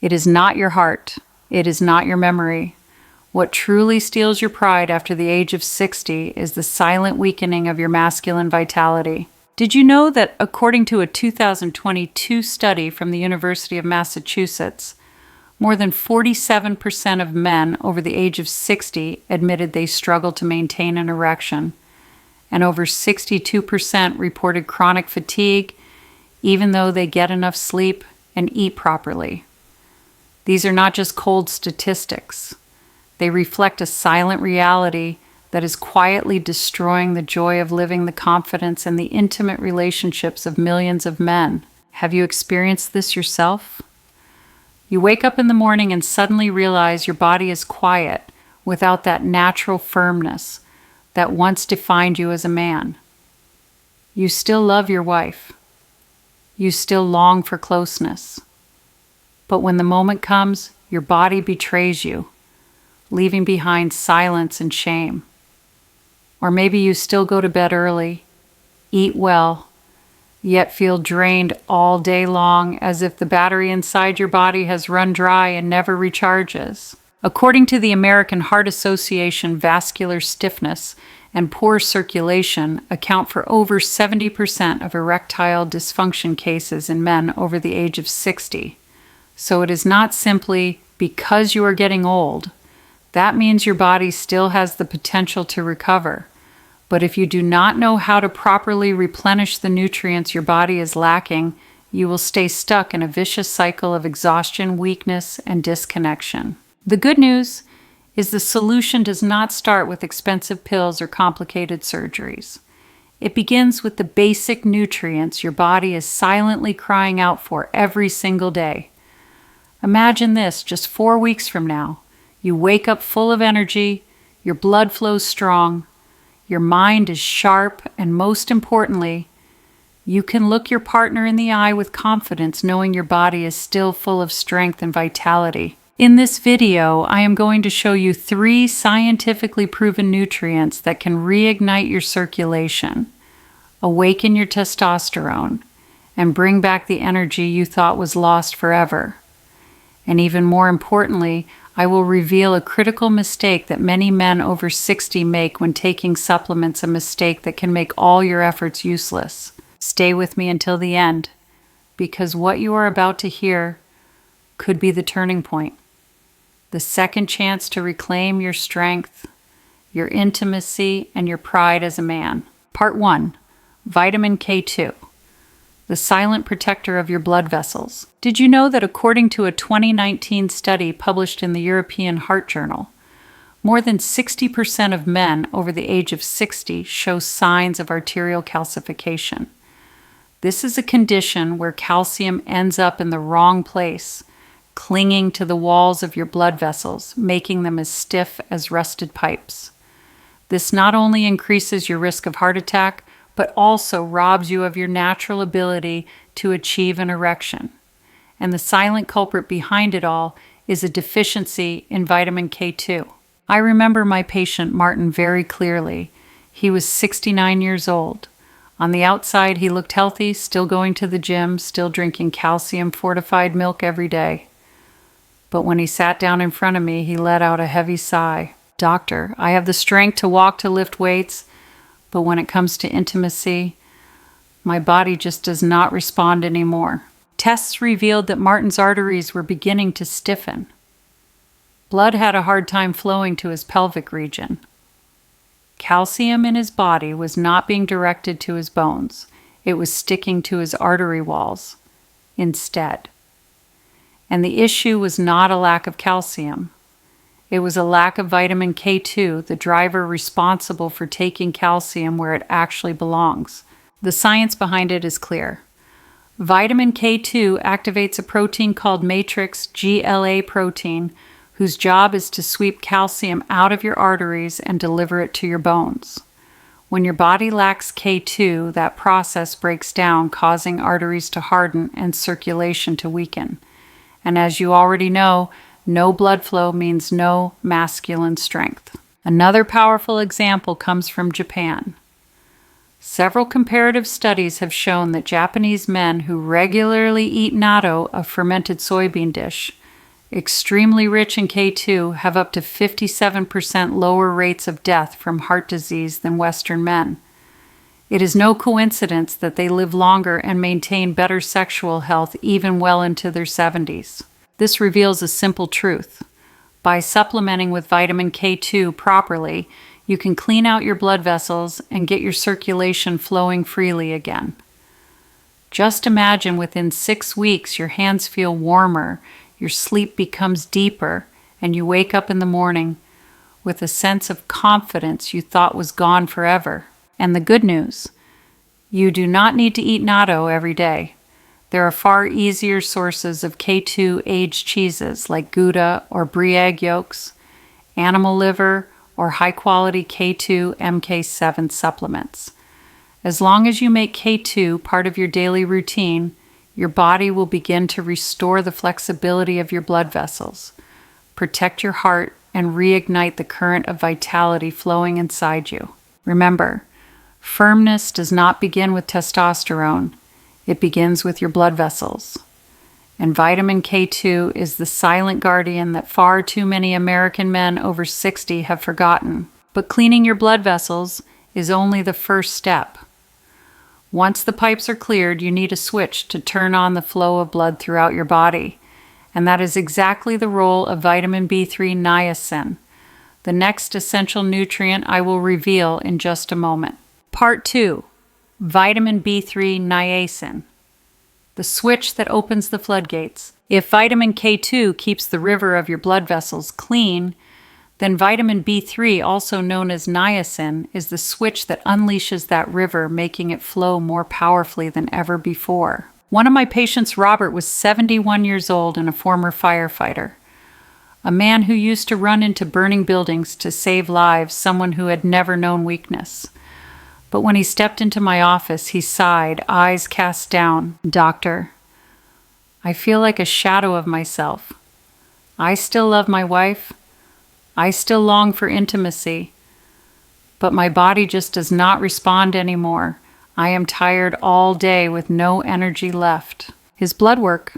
It is not your heart. It is not your memory. What truly steals your pride after the age of 60 is the silent weakening of your masculine vitality. Did you know that according to a 2022 study from the University of Massachusetts, more than 47% of men over the age of 60 admitted they struggle to maintain an erection, and over 62% reported chronic fatigue even though they get enough sleep and eat properly? These are not just cold statistics. They reflect a silent reality that is quietly destroying the joy of living, the confidence, and the intimate relationships of millions of men. Have you experienced this yourself? You wake up in the morning and suddenly realize your body is quiet without that natural firmness that once defined you as a man. You still love your wife. You still long for closeness. But when the moment comes, your body betrays you, leaving behind silence and shame. Or maybe you still go to bed early, eat well, yet feel drained all day long as if the battery inside your body has run dry and never recharges. According to the American Heart Association, vascular stiffness and poor circulation account for over 70% of erectile dysfunction cases in men over the age of 60. So it is not simply because you are getting old. That means your body still has the potential to recover. But if you do not know how to properly replenish the nutrients your body is lacking, you will stay stuck in a vicious cycle of exhaustion, weakness, and disconnection. The good news is the solution does not start with expensive pills or complicated surgeries. It begins with the basic nutrients your body is silently crying out for every single day. Imagine this, just 4 weeks from now. You wake up full of energy, your blood flows strong, your mind is sharp, and most importantly, you can look your partner in the eye with confidence knowing your body is still full of strength and vitality. In this video, I am going to show you 3 scientifically proven nutrients that can reignite your circulation, awaken your testosterone, and bring back the energy you thought was lost forever. And even more importantly, I will reveal a critical mistake that many men over 60 make when taking supplements, a mistake that can make all your efforts useless. Stay with me until the end, because what you are about to hear could be the turning point. The second chance to reclaim your strength, your intimacy, and your pride as a man. Part 1. Vitamin K2. The silent protector of your blood vessels. Did you know that according to a 2019 study published in the European Heart Journal, more than 60% of men over the age of 60 show signs of arterial calcification? This is a condition where calcium ends up in the wrong place, clinging to the walls of your blood vessels, making them as stiff as rusted pipes. This not only increases your risk of heart attack, but also robs you of your natural ability to achieve an erection. And the silent culprit behind it all is a deficiency in vitamin K2. I remember my patient Martin very clearly. He was 69 years old. On the outside, he looked healthy, still going to the gym, still drinking calcium-fortified milk every day. But when he sat down in front of me, he let out a heavy sigh. "Doctor, I have the strength to walk, to lift weights, but when it comes to intimacy, my body just does not respond anymore." Tests revealed that Martin's arteries were beginning to stiffen. Blood had a hard time flowing to his pelvic region. Calcium in his body was not being directed to his bones. It was sticking to his artery walls instead. And the issue was not a lack of calcium. It was a lack of vitamin K2, the driver responsible for taking calcium where it actually belongs. The science behind it is clear. Vitamin K2 activates a protein called matrix GLA protein, whose job is to sweep calcium out of your arteries and deliver it to your bones. When your body lacks K2, that process breaks down, causing arteries to harden and circulation to weaken. And as you already know, no blood flow means no masculine strength. Another powerful example comes from Japan. Several comparative studies have shown that Japanese men who regularly eat natto, a fermented soybean dish, extremely rich in K2, have up to 57% lower rates of death from heart disease than Western men. It is no coincidence that they live longer and maintain better sexual health even well into their 70s. This reveals a simple truth. By supplementing with vitamin K2 properly, you can clean out your blood vessels and get your circulation flowing freely again. Just imagine within 6 weeks your hands feel warmer, your sleep becomes deeper, and you wake up in the morning with a sense of confidence you thought was gone forever. And the good news, you do not need to eat natto every day. There are far easier sources of K2 aged cheeses like Gouda or brie egg yolks, animal liver, or high-quality K2 MK7 supplements. As long as you make K2 part of your daily routine, your body will begin to restore the flexibility of your blood vessels, protect your heart, and reignite the current of vitality flowing inside you. Remember, firmness does not begin with testosterone. It begins with your blood vessels. And vitamin K2 is the silent guardian that far too many American men over 60 have forgotten. But cleaning your blood vessels is only the first step. Once the pipes are cleared, you need a switch to turn on the flow of blood throughout your body. And that is exactly the role of vitamin B3 niacin, the next essential nutrient I will reveal in just a moment. Part 2. Vitamin B3 niacin, the switch that opens the floodgates. If vitamin K2 keeps the river of your blood vessels clean, then vitamin B3, also known as niacin, is the switch that unleashes that river, making it flow more powerfully than ever before. One of my patients, Robert, was 71 years old and a former firefighter. A man who used to run into burning buildings to save lives, someone who had never known weakness. But when he stepped into my office, he sighed, eyes cast down. "Doctor, I feel like a shadow of myself. I still love my wife. I still long for intimacy. But my body just does not respond anymore. I am tired all day with no energy left." His blood work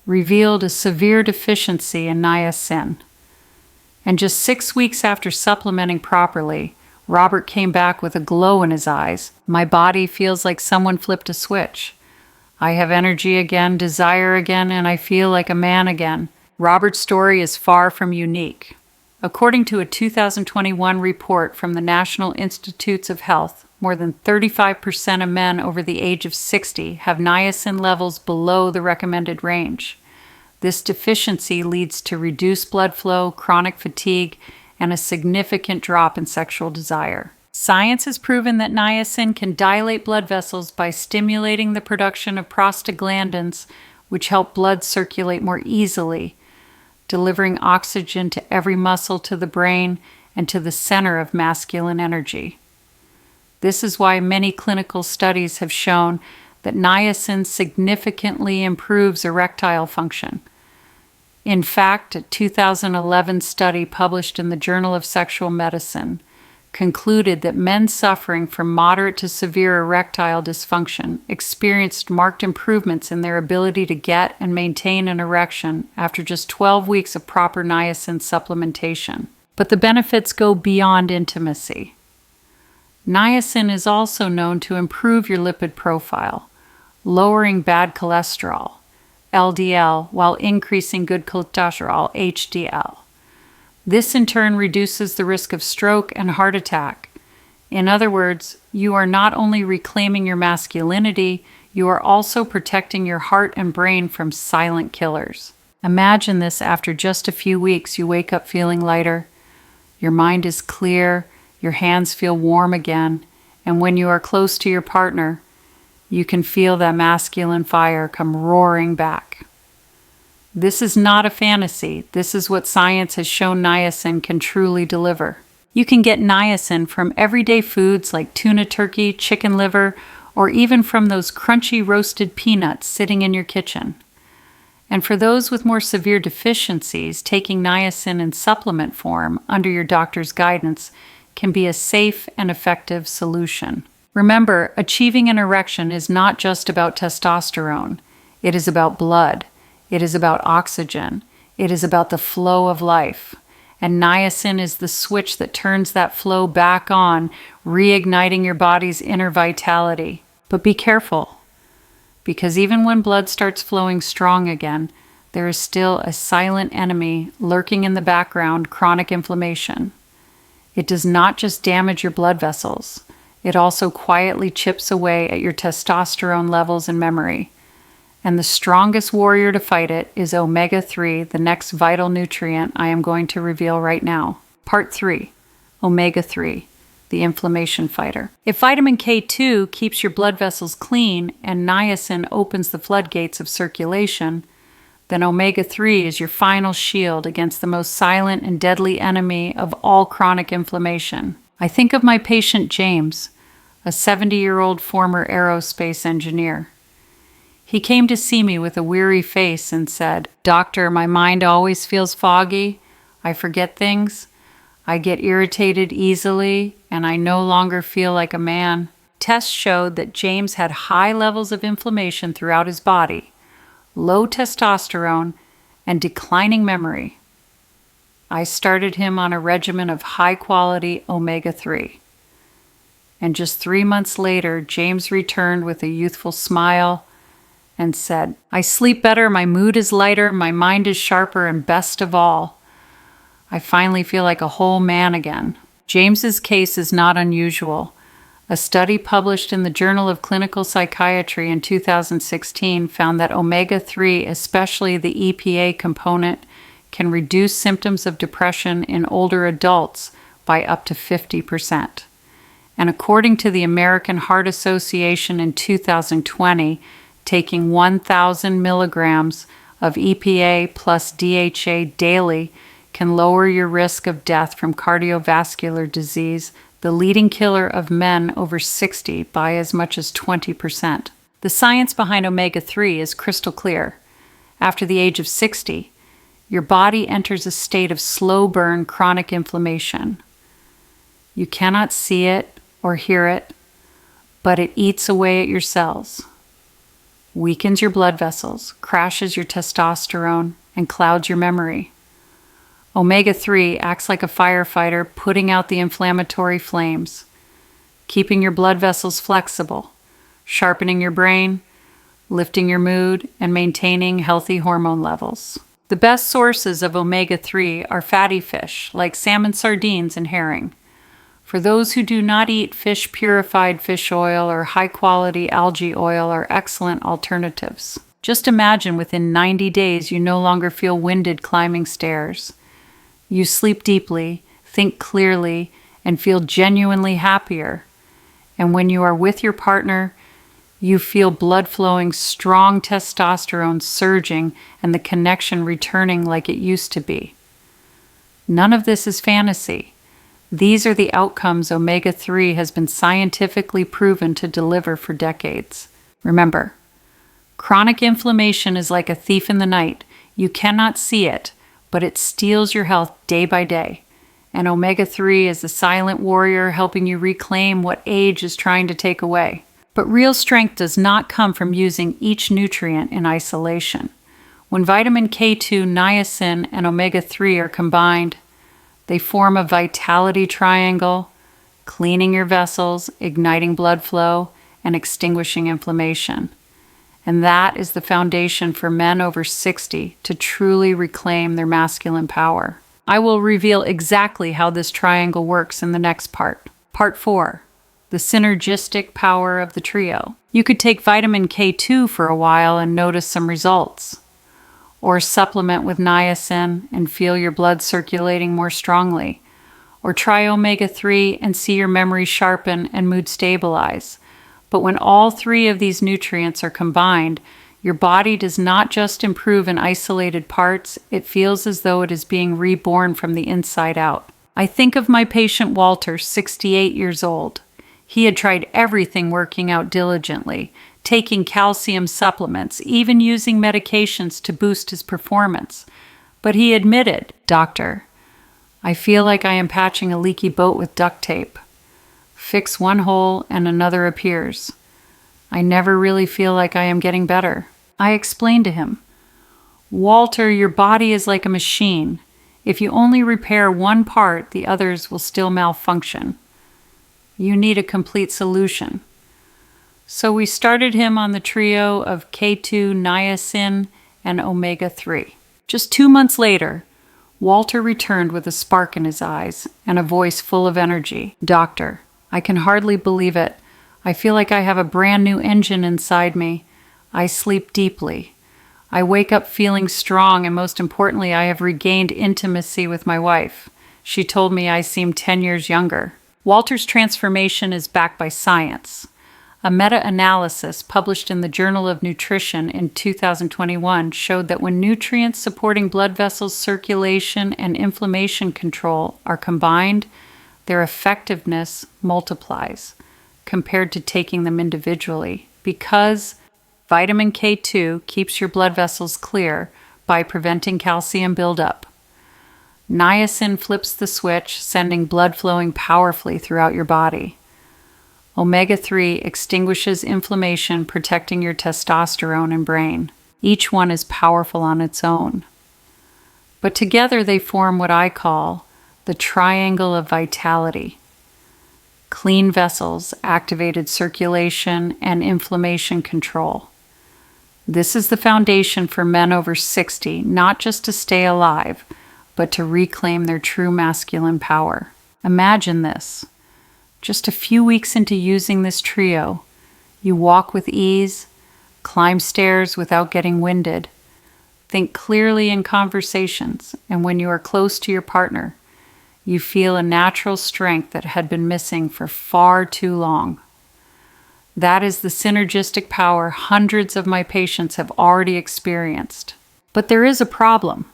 revealed a severe deficiency in niacin. And just 6 weeks after supplementing properly, Robert came back with a glow in his eyes. "My body feels like someone flipped a switch. I have energy again, desire again, and I feel like a man again." Robert's story is far from unique. According to a 2021 report from the National Institutes of Health, more than 35% of men over the age of 60 have niacin levels below the recommended range. This deficiency leads to reduced blood flow, chronic fatigue, and a significant drop in sexual desire. Science has proven that niacin can dilate blood vessels by stimulating the production of prostaglandins, which help blood circulate more easily, delivering oxygen to every muscle, to the brain, and to the center of masculine energy. This is why many clinical studies have shown that niacin significantly improves erectile function. In fact, a 2011 study published in the Journal of Sexual Medicine concluded that men suffering from moderate to severe erectile dysfunction experienced marked improvements in their ability to get and maintain an erection after just 12 weeks of proper niacin supplementation. But the benefits go beyond intimacy. Niacin is also known to improve your lipid profile, lowering bad cholesterol, LDL, while increasing good cholesterol, HDL. This in turn reduces the risk of stroke and heart attack. In other words, you are not only reclaiming your masculinity, you are also protecting your heart and brain from silent killers. Imagine this: after just a few weeks, you wake up feeling lighter, your mind is clear, your hands feel warm again, and when you are close to your partner, you can feel that masculine fire come roaring back. This is not a fantasy. This is what science has shown niacin can truly deliver. You can get niacin from everyday foods like tuna turkey, chicken liver, or even from those crunchy roasted peanuts sitting in your kitchen. And for those with more severe deficiencies, taking niacin in supplement form under your doctor's guidance can be a safe and effective solution. Remember, achieving an erection is not just about testosterone. It is about blood. It is about oxygen. It is about the flow of life. And niacin is the switch that turns that flow back on, reigniting your body's inner vitality. But be careful, because even when blood starts flowing strong again, there is still a silent enemy lurking in the background, chronic inflammation. It does not just damage your blood vessels, it also quietly chips away at your testosterone levels and memory. And the strongest warrior to fight it is omega-3, the next vital nutrient I am going to reveal right now. Part 3, omega-3, the inflammation fighter. If vitamin K2 keeps your blood vessels clean and niacin opens the floodgates of circulation, then omega-3 is your final shield against the most silent and deadly enemy of all chronic inflammation. I think of my patient James, a 70-year-old former aerospace engineer. He came to see me with a weary face and said, "Doctor, my mind always feels foggy. I forget things. I get irritated easily, and I no longer feel like a man." Tests showed that James had high levels of inflammation throughout his body, low testosterone, and declining memory. I started him on a regimen of high-quality omega-3. And just 3 months later, James returned with a youthful smile and said, "I sleep better, my mood is lighter, my mind is sharper, and best of all, I finally feel like a whole man again." James's case is not unusual. A study published in the Journal of Clinical Psychiatry in 2016 found that omega-3, especially the EPA component, can reduce symptoms of depression in older adults by up to 50%. And according to the American Heart Association in 2020, taking 1,000 milligrams of EPA plus DHA daily can lower your risk of death from cardiovascular disease, the leading killer of men over 60, by as much as 20%. The science behind omega-3 is crystal clear. After the age of 60, your body enters a state of slow-burn chronic inflammation. You cannot see it or hear it, but it eats away at your cells, weakens your blood vessels, crashes your testosterone, and clouds your memory. Omega-3 acts like a firefighter, putting out the inflammatory flames, keeping your blood vessels flexible, sharpening your brain, lifting your mood, and maintaining healthy hormone levels. The best sources of omega-3 are fatty fish, like salmon, sardines, and herring. For those who do not eat fish, purified fish oil or high-quality algae oil are excellent alternatives. Just imagine within 90 days you no longer feel winded climbing stairs. You sleep deeply, think clearly, and feel genuinely happier. And when you are with your partner, you feel blood flowing, strong testosterone surging, and the connection returning like it used to be. None of this is fantasy. These are the outcomes omega-3 has been scientifically proven to deliver for decades. Remember, chronic inflammation is like a thief in the night. You cannot see it, but it steals your health day by day. And omega-3 is the silent warrior helping you reclaim what age is trying to take away. But real strength does not come from using each nutrient in isolation. When vitamin K2, niacin, and omega-3 are combined, they form a vitality triangle, cleaning your vessels, igniting blood flow, and extinguishing inflammation. And that is the foundation for men over 60 to truly reclaim their masculine power. I will reveal exactly how this triangle works in the next part. Part 4. The synergistic power of the trio. You could take vitamin K2 for a while and notice some results, or supplement with niacin and feel your blood circulating more strongly, or try omega-3 and see your memory sharpen and mood stabilize. But when all three of these nutrients are combined, your body does not just improve in isolated parts, it feels as though it is being reborn from the inside out. I think of my patient Walter, 68 years old. He had tried everything, working out diligently, taking calcium supplements, even using medications to boost his performance. But he admitted, "Doctor, I feel like I am patching a leaky boat with duct tape. Fix one hole and another appears. I never really feel like I am getting better." I explained to him, Walter, your body is like a machine. If you only repair one part, the others will still malfunction. You need a complete solution. So we started him on the trio of K2, niacin, and omega-3. Just 2 months later, Walter returned with a spark in his eyes and a voice full of energy. Doctor, I can hardly believe it. I feel like I have a brand new engine inside me. I sleep deeply. I wake up feeling strong, and most importantly, I have regained intimacy with my wife. She told me I seem 10 years younger. Walter's transformation is backed by science. A meta-analysis published in the Journal of Nutrition in 2021 showed that when nutrients supporting blood vessels circulation and inflammation control are combined, their effectiveness multiplies compared to taking them individually, because vitamin K2 keeps your blood vessels clear by preventing calcium buildup. Niacin flips the switch, sending blood flowing powerfully throughout your body. Omega-3 extinguishes inflammation, protecting your testosterone and brain. Each one is powerful on its own. But together they form what I call the triangle of vitality. Clean vessels, activated circulation, and inflammation control. This is the foundation for men over 60, not just to stay alive, but to reclaim their true masculine power. Imagine this. Just a few weeks into using this trio, you walk with ease, climb stairs without getting winded, think clearly in conversations, and when you are close to your partner, you feel a natural strength that had been missing for far too long. That is the synergistic power hundreds of my patients have already experienced. But there is a problem.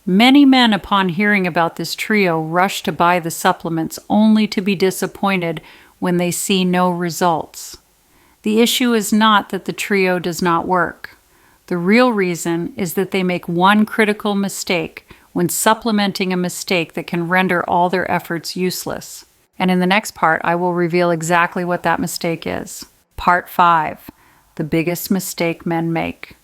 Many men, upon hearing about this trio, rush to buy the supplements only to be disappointed when they see no results. The issue is not that the trio does not work. The real reason is that they make one critical mistake when supplementing a mistake that can render all their efforts useless. And in the next part, I will reveal exactly what that mistake is. Part 5, the biggest mistake men make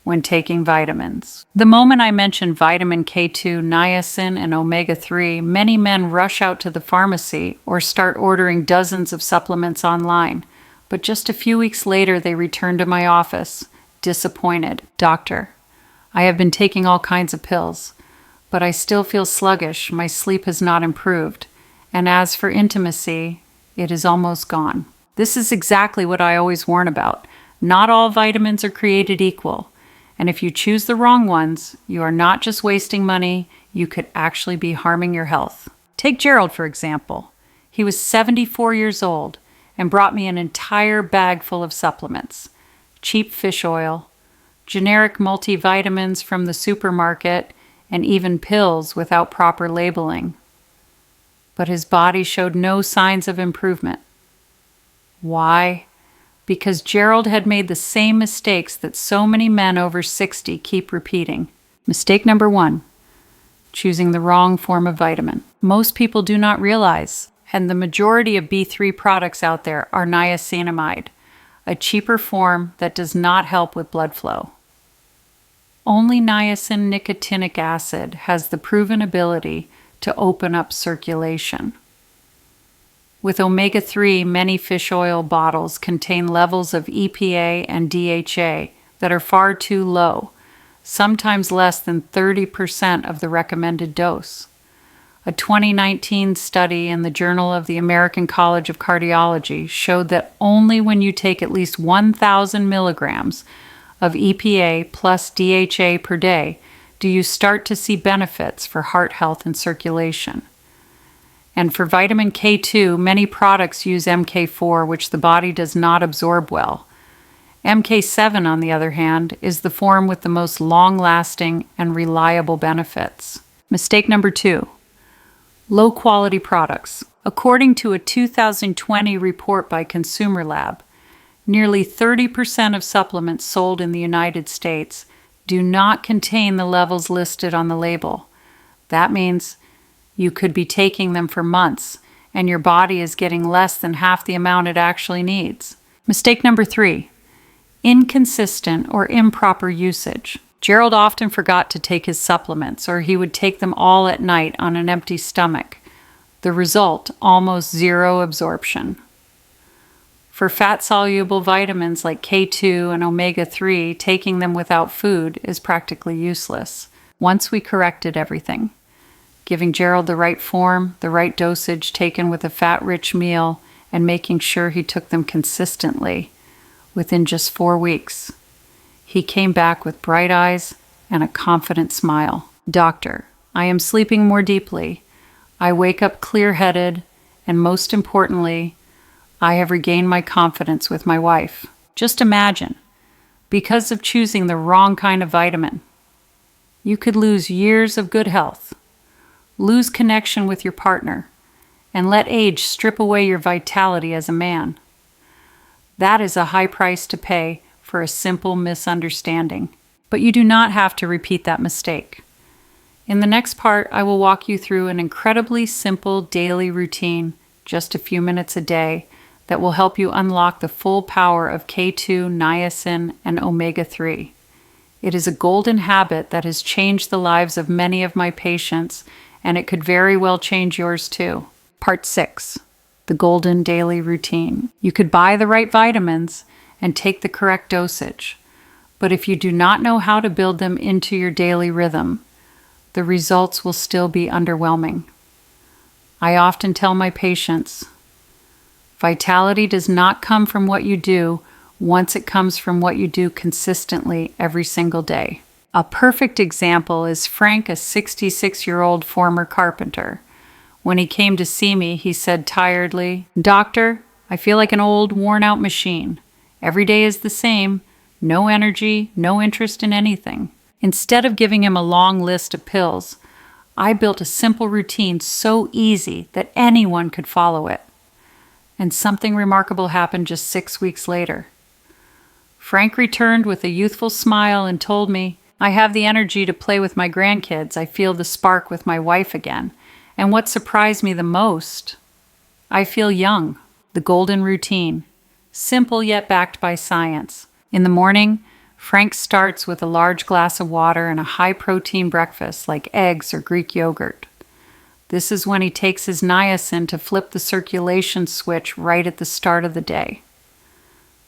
when taking vitamins. The moment I mention vitamin K2, niacin, and omega-3, many men rush out to the pharmacy or start ordering dozens of supplements online. But just a few weeks later, they return to my office, disappointed. Doctor, I have been taking all kinds of pills, but I still feel sluggish. My sleep has not improved. And as for intimacy, it is almost gone. This is exactly what I always warn about. Not all vitamins are created equal. And if you choose the wrong ones, you are not just wasting money, you could actually be harming your health. Take Gerald, for example. He was 74 years old and brought me an entire bag full of supplements. Cheap fish oil, generic multivitamins from the supermarket, and even pills without proper labeling. But his body showed no signs of improvement. Why? Because Gerald had made the same mistakes that so many men over 60 keep repeating. Mistake number 1, choosing the wrong form of vitamin. Most people do not realize, and the majority of B3 products out there are niacinamide, a cheaper form that does not help with blood flow. Only niacin nicotinic acid has the proven ability to open up circulation. With omega-3, many fish oil bottles contain levels of EPA and DHA that are far too low, sometimes less than 30% of the recommended dose. A 2019 study in the Journal of the American College of Cardiology showed that only when you take at least 1,000 milligrams of EPA plus DHA per day do you start to see benefits for heart health and circulation. And for vitamin K2, many products use MK4, which the body does not absorb well. MK7, on the other hand, is the form with the most long-lasting and reliable benefits. Mistake number 2, low-quality products. According to a 2020 report by Consumer Lab, nearly 30% of supplements sold in the United States do not contain the levels listed on the label. That means you could be taking them for months, and your body is getting less than half the amount it actually needs. Mistake number 3, inconsistent or improper usage. Gerald often forgot to take his supplements, or he would take them all at night on an empty stomach. The result, almost zero absorption. For fat-soluble vitamins like K2 and omega-3, taking them without food is practically useless. Once we corrected everything, giving Gerald the right form, the right dosage taken with a fat-rich meal, and making sure he took them consistently, within just 4 weeks, he came back with bright eyes and a confident smile. Doctor, I am sleeping more deeply. I wake up clear-headed, and most importantly, I have regained my confidence with my wife. Just imagine, because of choosing the wrong kind of vitamin, you could lose years of good health, lose connection with your partner, and let age strip away your vitality as a man. That is a high price to pay for a simple misunderstanding. But you do not have to repeat that mistake. In the next part, I will walk you through an incredibly simple daily routine, just a few minutes a day, that will help you unlock the full power of K2, niacin, and omega-3. It is a golden habit that has changed the lives of many of my patients, and it could very well change yours too. Part 6. The Golden Daily Routine. You could buy the right vitamins and take the correct dosage, but if you do not know how to build them into your daily rhythm, the results will still be underwhelming. I often tell my patients, vitality does not come from what you do once it comes from what you do consistently every single day. A perfect example is Frank, a 66-year-old former carpenter. When he came to see me, he said tiredly, "Doctor, I feel like an old, worn-out machine. Every day is the same, no energy, no interest in anything." Instead of giving him a long list of pills, I built a simple routine so easy that anyone could follow it. And something remarkable happened just 6 weeks later. Frank returned with a youthful smile and told me, "I have the energy to play with my grandkids. I feel the spark with my wife again. And what surprised me the most, I feel young." The golden routine. Simple yet backed by science. In the morning, Frank starts with a large glass of water and a high-protein breakfast like eggs or Greek yogurt. This is when he takes his niacin to flip the circulation switch right at the start of the day.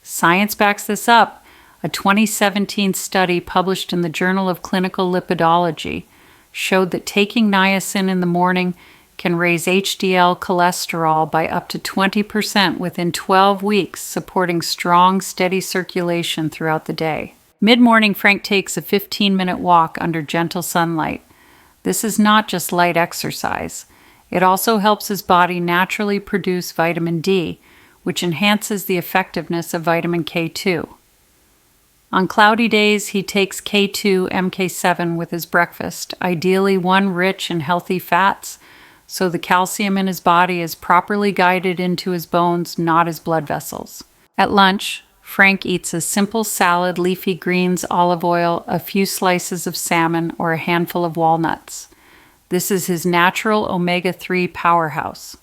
Science backs this up. A 2017 study published in the Journal of Clinical Lipidology showed that taking niacin in the morning can raise HDL cholesterol by up to 20% within 12 weeks, supporting strong, steady circulation throughout the day. Mid-morning, Frank takes a 15-minute walk under gentle sunlight. This is not just light exercise. It also helps his body naturally produce vitamin D, which enhances the effectiveness of vitamin K2. On cloudy days, he takes K2 MK7 with his breakfast, ideally one rich in healthy fats, so the calcium in his body is properly guided into his bones, not his blood vessels. At lunch, Frank eats a simple salad, leafy greens, olive oil, a few slices of salmon, or a handful of walnuts. This is his natural omega-3 powerhouse.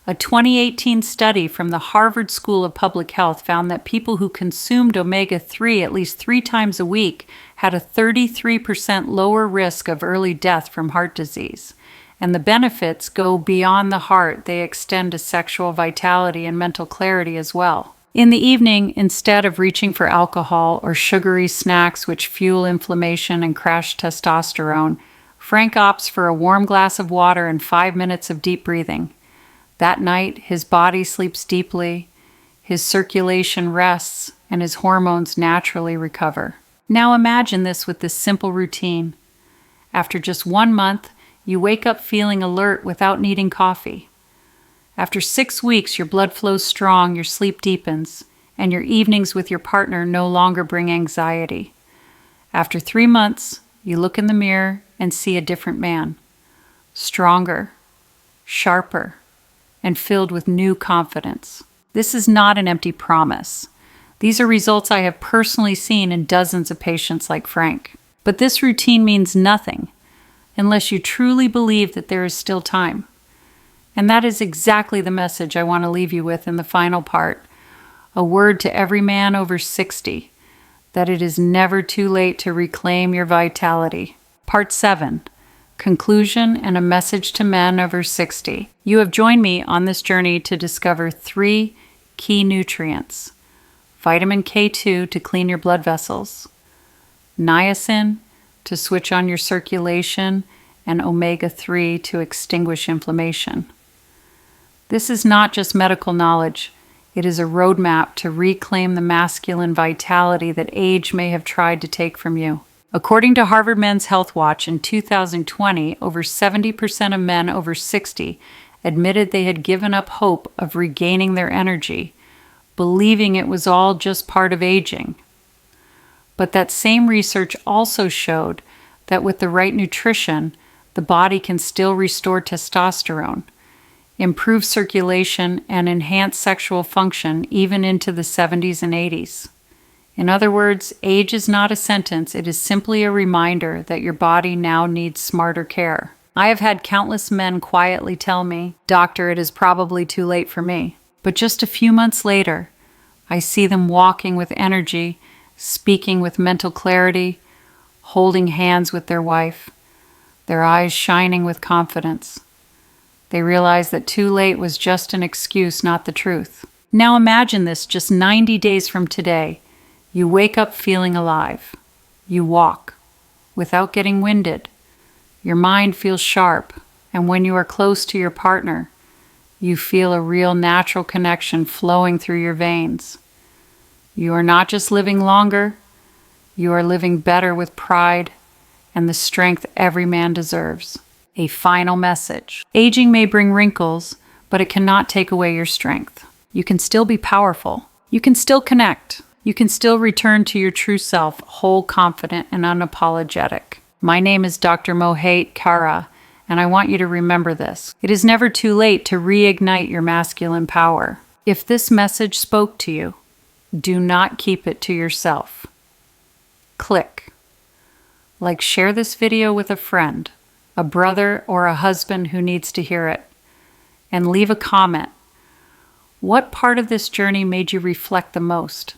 A 2018 study from the Harvard School of Public Health found that people who consumed omega-3 at least 3 times a week had a 33% lower risk of early death from heart disease. And the benefits go beyond the heart. They extend to sexual vitality and mental clarity as well. In the evening, instead of reaching for alcohol or sugary snacks which fuel inflammation and crash testosterone, Frank opts for a warm glass of water and 5 minutes of deep breathing. That night, his body sleeps deeply, his circulation rests, and his hormones naturally recover. Now imagine this with this simple routine. After just 1 month, you wake up feeling alert without needing coffee. After 6 weeks, your blood flows strong, your sleep deepens, and your evenings with your partner no longer bring anxiety. After 3 months, you look in the mirror and see a different man. Stronger, sharper, and filled with new confidence. This is not an empty promise. These are results I have personally seen in dozens of patients like Frank. But this routine means nothing unless you truly believe that there is still time. And that is exactly the message I want to leave you with in the final part. A word to every man over 60. that it is never too late to reclaim your vitality. Part 7. Conclusion and a message to men over 60. You have joined me on this journey to discover 3 key nutrients: vitamin K2 to clean your blood vessels, niacin to switch on your circulation, and omega-3 to extinguish inflammation. This is not just medical knowledge. It is a roadmap to reclaim the masculine vitality that age may have tried to take from you. According to Harvard Men's Health Watch in 2020, over 70% of men over 60 admitted they had given up hope of regaining their energy, believing it was all just part of aging. But that same research also showed that with the right nutrition, the body can still restore testosterone, improve circulation, and enhance sexual function even into the 70s and 80s. In other words, age is not a sentence, it is simply a reminder that your body now needs smarter care. I have had countless men quietly tell me, "Doctor, it is probably too late for me." But just a few months later, I see them walking with energy, speaking with mental clarity, holding hands with their wife, their eyes shining with confidence. They realize that too late was just an excuse, not the truth. Now imagine this just 90 days from today. You wake up feeling alive. You walk without getting winded. Your mind feels sharp, and when you are close to your partner, you feel a real natural connection flowing through your veins. You are not just living longer, you are living better with pride and the strength every man deserves. A final message. Aging may bring wrinkles, but it cannot take away your strength. You can still be powerful. You can still connect. You can still return to your true self, whole, confident, and unapologetic. My name is Dr. Mohit Kara, and I want you to remember this. It is never too late to reignite your masculine power. If this message spoke to you, do not keep it to yourself. Click. Share this video with a friend, a brother, or a husband who needs to hear it. And leave a comment. What part of this journey made you reflect the most?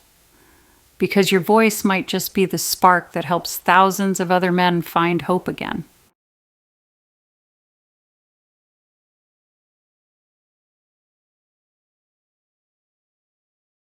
Because your voice might just be the spark that helps thousands of other men find hope again.